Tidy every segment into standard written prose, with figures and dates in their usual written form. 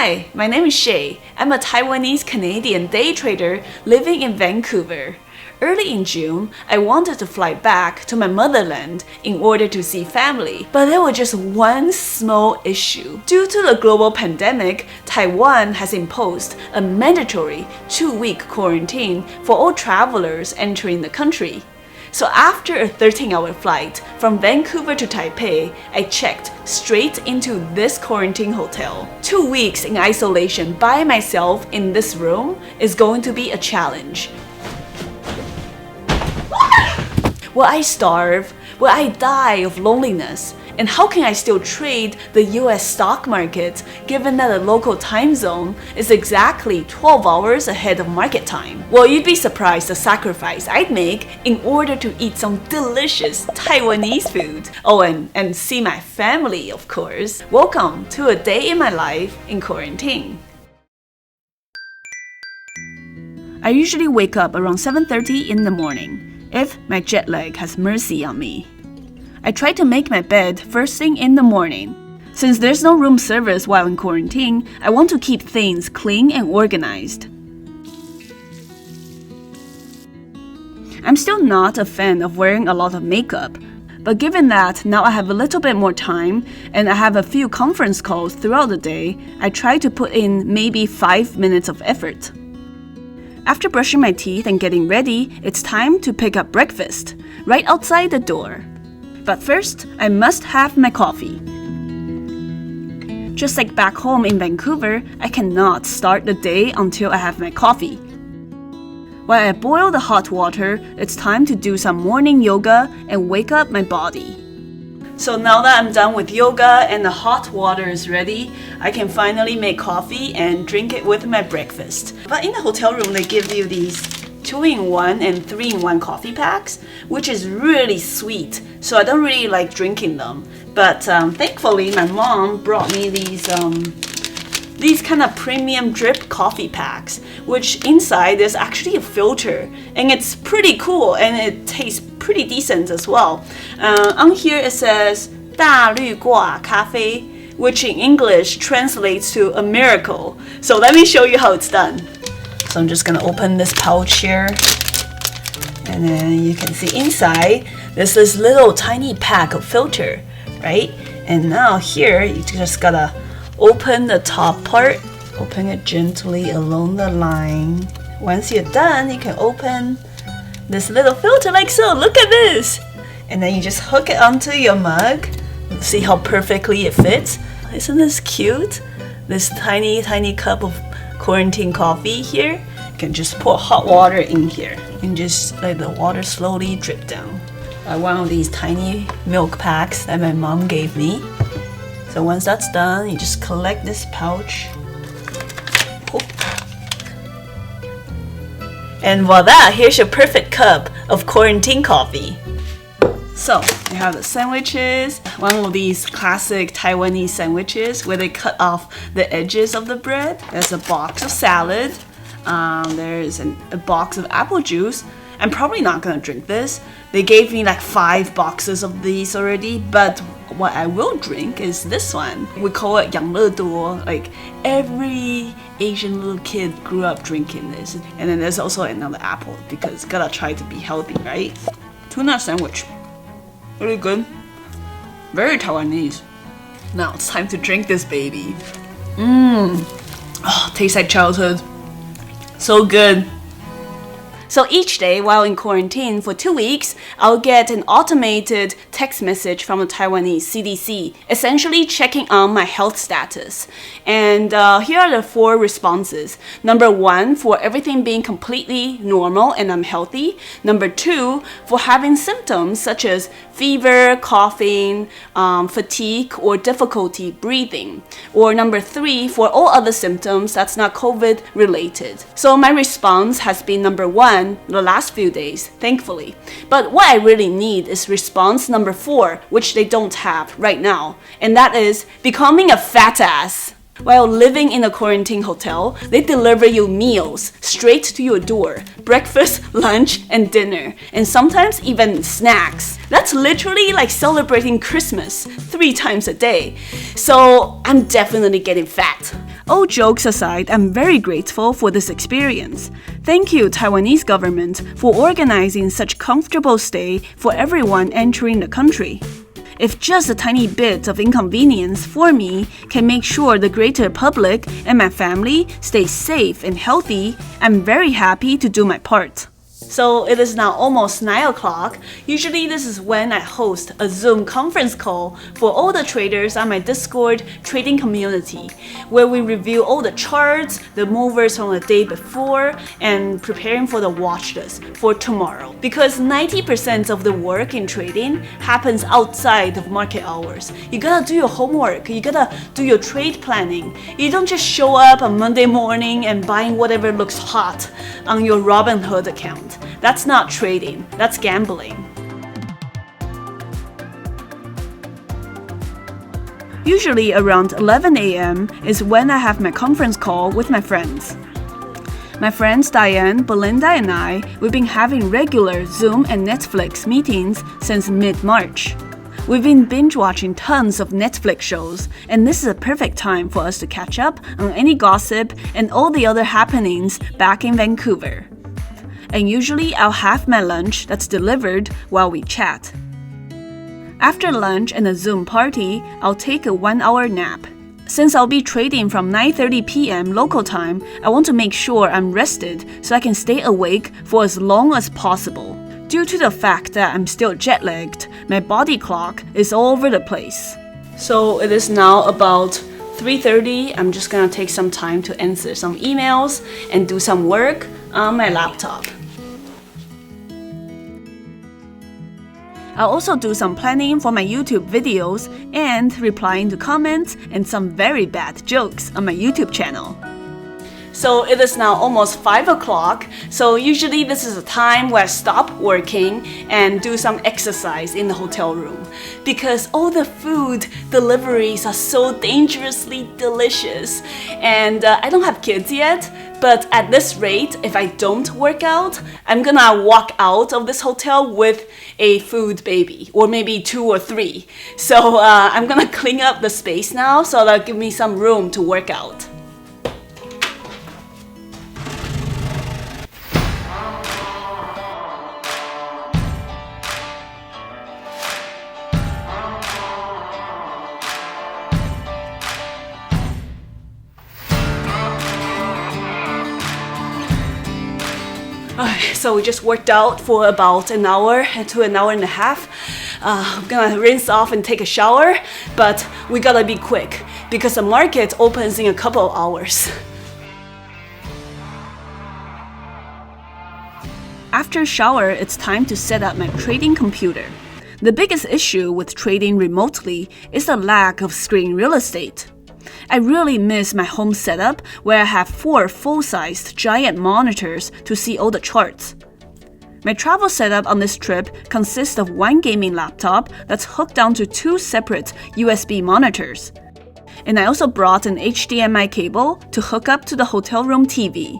Hi, my name is Shay. I'm a Taiwanese-Canadian day trader living in Vancouver. Early in June, I wanted to fly back to my motherland in order to see family, but there was just one small issue. Due to the global pandemic, Taiwan has imposed a mandatory 2-week quarantine for all travelers entering the country. So after a 13-hour flight from Vancouver to Taipei, I checked straight into this quarantine hotel. 2 weeks in isolation by myself in this room is going to be a challenge. Will I starve? Will I die of loneliness? And how can I still trade the US stock market given that the local time zone is exactly 12 hours ahead of market time? Well, you'd be surprised the sacrifice I'd make in order to eat some delicious Taiwanese food. Oh, and see my family, of course. Welcome to a day in my life in quarantine. I usually wake up around 7:30 in the morning, if my jet lag has mercy on me. I try to make my bed first thing in the morning. Since there's no room service while in quarantine, I want to keep things clean and organized. I'm still not a fan of wearing a lot of makeup, but given that now I have a little bit more time and I have a few conference calls throughout the day, I try to put in maybe 5 minutes of effort. After brushing my teeth and getting ready, it's time to pick up breakfast, right outside the door. But first, I must have my coffee. Just like back home in Vancouver, I cannot start the day until I have my coffee. While I boil the hot water, it's time to do some morning yoga and wake up my body. So now that I'm done with yoga and the hot water is ready, I can finally make coffee and drink it with my breakfast. But in the hotel room, they give you these 2-in-1 and 3-in-1 coffee packs, which is really sweet. So I don't really like drinking them. But thankfully, my mom brought me these kind of premium drip coffee packs, which inside there's actually a filter, and it's pretty cool and it tastes pretty decent as well. On here it says 大绿挂咖啡, which in English translates to a miracle. So let me show you how it's done. So I'm just gonna open this pouch here, and then you can see inside there's this little tiny pack of filter, right? And now here you just gotta open the top part, open it gently along the line. Once you're done, you can open this little filter like so. Look at this! And then you just hook it onto your mug. See how perfectly it fits? Isn't this cute? This tiny, tiny cup of quarantine coffee here. You can just pour hot water in here and just let the water slowly drip down. I have one of these tiny milk packs that my mom gave me. So once that's done, you just collect this pouch. And voila, here's your perfect cup of quarantine coffee. So, we have the sandwiches, one of these classic Taiwanese sandwiches where they cut off the edges of the bread. There's a box of salad. There's a box of apple juice. I'm probably not gonna drink this. They gave me like 5 boxes of these already, but what I will drink is this one. We call it 养乐多. Like every Asian little kid grew up drinking this. And then there's also another apple because gotta try to be healthy, right? Tuna sandwich. Really good. Very Taiwanese. Now it's time to drink this baby. Oh, tastes like childhood. So good. So each day while in quarantine for 2 weeks, I'll get an automated text message from the Taiwanese CDC, essentially checking on my health status. And here are the 4 responses. Number 1, for everything being completely normal and I'm healthy. Number 2, for having symptoms such as fever, coughing, fatigue, or difficulty breathing. Or number 3, for all other symptoms that's not COVID related. So my response has been number 1, the last few days, thankfully. But what I really need is response number 4, which they don't have right now, and that is becoming a fat ass. While living in a quarantine hotel, they deliver you meals straight to your door. Breakfast, lunch, and dinner. And sometimes even snacks. That's literally like celebrating Christmas 3 times a day. So I'm definitely getting fat. All jokes aside, I'm very grateful for this experience. Thank you, Taiwanese government, for organizing such comfortable stay for everyone entering the country. If just a tiny bit of inconvenience for me can make sure the greater public and my family stay safe and healthy, I'm very happy to do my part. So it is now almost 9 o'clock. Usually this is when I host a Zoom conference call for all the traders on my Discord trading community, where we review all the charts, the movers from the day before, and preparing for the watch list for tomorrow. Because 90% of the work in trading happens outside of market hours. You gotta do your homework, you gotta do your trade planning. You don't just show up on Monday morning and buying whatever looks hot on your Robinhood account. That's not trading, that's gambling. Usually around 11 a.m. is when I have my conference call with my friends. My friends Diane, Belinda, and I, we've been having regular Zoom and Netflix meetings since mid-March. We've been binge-watching tons of Netflix shows, and this is a perfect time for us to catch up on any gossip and all the other happenings back in Vancouver. And usually I'll have my lunch that's delivered while we chat. After lunch and a Zoom party, I'll take a 1-hour nap. Since I'll be trading from 9:30 p.m. local time, I want to make sure I'm rested so I can stay awake for as long as possible. Due to the fact that I'm still jet-lagged, my body clock is all over the place. So it is now about 3:30. I'm just gonna take some time to answer some emails and do some work on my laptop. I'll also do some planning for my YouTube videos and replying to comments and some very bad jokes on my YouTube channel. So it is now almost 5 o'clock, so usually this is a time where I stop working and do some exercise in the hotel room. Because all the food deliveries are so dangerously delicious. And I don't have kids yet, but at this rate, if I don't work out, I'm gonna walk out of this hotel with a food baby, or maybe 2 or 3. So I'm gonna clean up the space now, so that'll give me some room to work out. So we just worked out for about an hour to an hour and a half. I'm gonna rinse off and take a shower, but we gotta be quick because the market opens in a couple of hours. After shower, it's time to set up my trading computer. The biggest issue with trading remotely is the lack of screen real estate. I really miss my home setup where I have 4 full-sized giant monitors to see all the charts. My travel setup on this trip consists of one gaming laptop that's hooked onto 2 separate USB monitors. And I also brought an HDMI cable to hook up to the hotel room TV.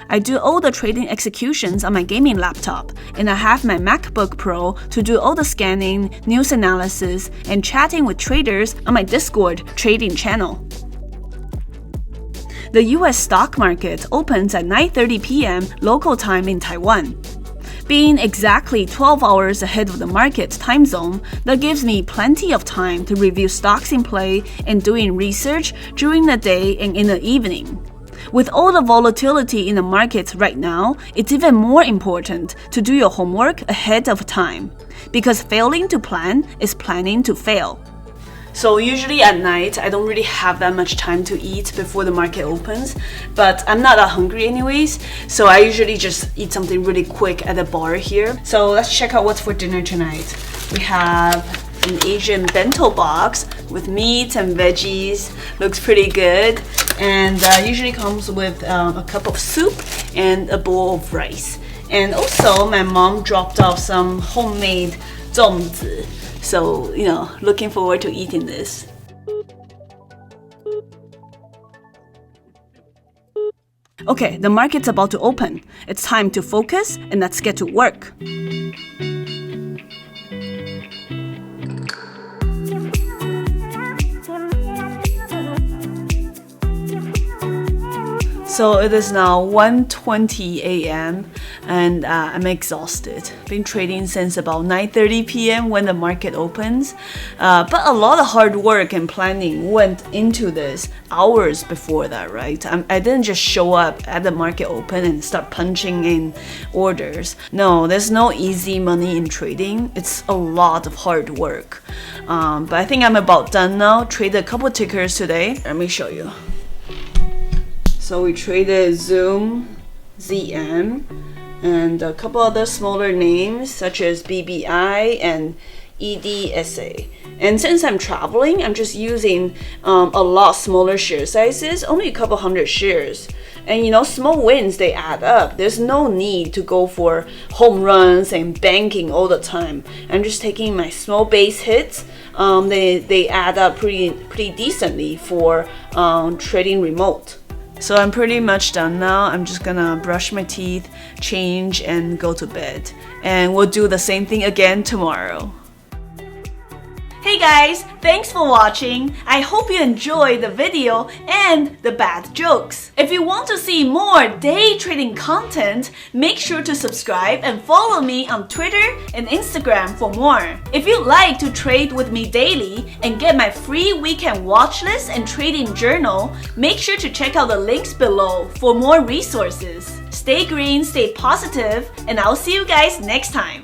I do all the trading executions on my gaming laptop, and I have my MacBook Pro to do all the scanning, news analysis, and chatting with traders on my Discord trading channel. The US stock market opens at 9:30 p.m. local time in Taiwan. Being exactly 12 hours ahead of the market's time zone, that gives me plenty of time to review stocks in play and doing research during the day and in the evening. With all the volatility in the markets right now, it's even more important to do your homework ahead of time, because failing to plan is planning to fail. So usually at night, I don't really have that much time to eat before the market opens, but I'm not that hungry anyways, so I usually just eat something really quick at the bar here. So let's check out what's for dinner tonight. We have an Asian bento box with meat and veggies. Looks pretty good, and usually comes with a cup of soup and a bowl of rice. And also my mom dropped off some homemade 粽子. So, looking forward to eating this. Okay, the market's about to open. It's time to focus and let's get to work. So it is now 1:20 a.m. and I'm exhausted. Been trading since about 9:30 p.m. when the market opens. But a lot of hard work and planning went into this hours before that, right? I didn't just show up at the market open and start punching in orders. No, there's no easy money in trading. It's a lot of hard work. But I think I'm about done now. Traded a couple tickers today. Let me show you. So we traded Zoom, ZM, and a couple other smaller names such as BBI and EDSA. And since I'm traveling, I'm just using a lot smaller share sizes, only a couple hundred shares. And you know, small wins, they add up. There's no need to go for home runs and banking all the time. I'm just taking my small base hits. They add up pretty decently for trading remote. So I'm pretty much done now. I'm just gonna brush my teeth, change, and go to bed. And we'll do the same thing again tomorrow. Hey guys, thanks for watching. I hope you enjoyed the video and the bad jokes. If you want to see more day trading content, make sure to subscribe and follow me on Twitter and Instagram for more. If you'd like to trade with me daily and get my free weekend watch list and trading journal, make sure to check out the links below for more resources. Stay green, stay positive, and I'll see you guys next time.